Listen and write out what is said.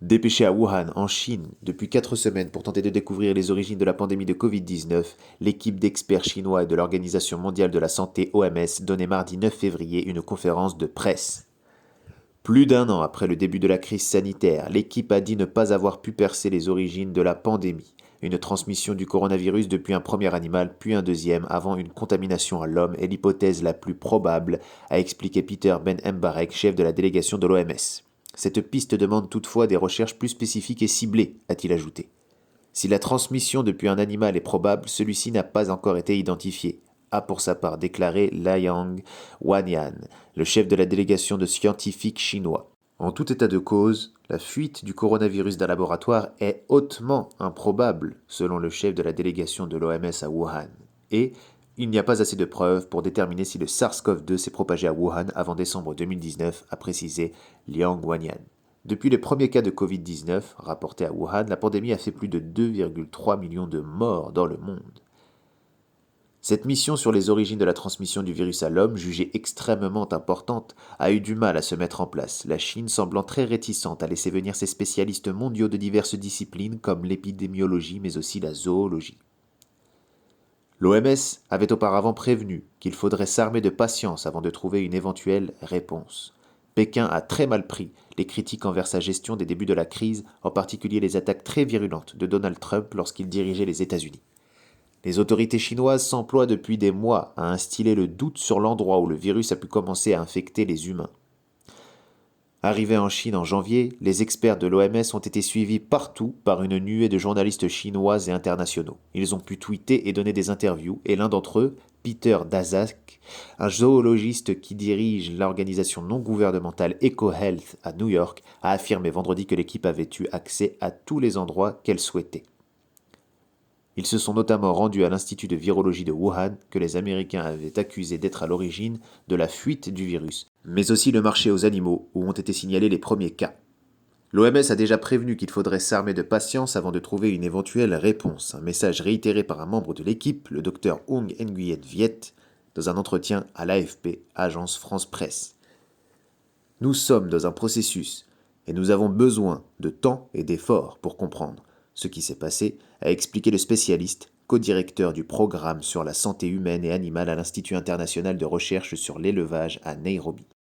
Dépêché à Wuhan, en Chine, depuis 4 semaines pour tenter de découvrir les origines de la pandémie de Covid-19, l'équipe d'experts chinois et de l'Organisation mondiale de la santé OMS donnait mardi 9 février une conférence de presse. Plus d'un an après le début de la crise sanitaire, l'équipe a dit ne pas avoir pu percer les origines de la pandémie, une transmission du coronavirus depuis un premier animal puis un deuxième avant une contamination à l'homme est l'hypothèse la plus probable, a expliqué Peter Ben Mbarek, chef de la délégation de l'OMS. Cette piste demande toutefois des recherches plus spécifiques et ciblées, a-t-il ajouté. Si la transmission depuis un animal est probable, celui-ci n'a pas encore été identifié, a pour sa part déclaré Liang Wanyan, le chef de la délégation de scientifiques chinois. En tout état de cause, la fuite du coronavirus d'un laboratoire est hautement improbable, selon le chef de la délégation de l'OMS à Wuhan. Et il n'y a pas assez de preuves pour déterminer si le SARS-CoV-2 s'est propagé à Wuhan avant décembre 2019, a précisé Liang Wanyan. Depuis les premiers cas de Covid-19 rapportés à Wuhan, la pandémie a fait plus de 2,3 millions de morts dans le monde. Cette mission sur les origines de la transmission du virus à l'homme, jugée extrêmement importante, a eu du mal à se mettre en place, la Chine semblant très réticente à laisser venir ses spécialistes mondiaux de diverses disciplines comme l'épidémiologie mais aussi la zoologie. L'OMS avait auparavant prévenu qu'il faudrait s'armer de patience avant de trouver une éventuelle réponse. Pékin a très mal pris les critiques envers sa gestion des débuts de la crise, en particulier les attaques très virulentes de Donald Trump lorsqu'il dirigeait les États-Unis. Les autorités chinoises s'emploient depuis des mois à instiller le doute sur l'endroit où le virus a pu commencer à infecter les humains. Arrivés en Chine en janvier, les experts de l'OMS ont été suivis partout par une nuée de journalistes chinois et internationaux. Ils ont pu tweeter et donner des interviews, et l'un d'entre eux, Peter Daszak, un zoologiste qui dirige l'organisation non gouvernementale EcoHealth à New York, a affirmé vendredi que l'équipe avait eu accès à tous les endroits qu'elle souhaitait. Ils se sont notamment rendus à l'Institut de virologie de Wuhan, que les Américains avaient accusé d'être à l'origine de la fuite du virus, mais aussi le marché aux animaux, où ont été signalés les premiers cas. L'OMS a déjà prévenu qu'il faudrait s'armer de patience avant de trouver une éventuelle réponse, un message réitéré par un membre de l'équipe, le Dr Ong Nguyen Viet, dans un entretien à l'AFP, agence France Presse. Nous sommes dans un processus, et nous avons besoin de temps et d'efforts pour comprendre ce qui s'est passé, a expliqué le spécialiste, co-directeur du programme sur la santé humaine et animale à l'Institut international de recherche sur l'élevage à Nairobi.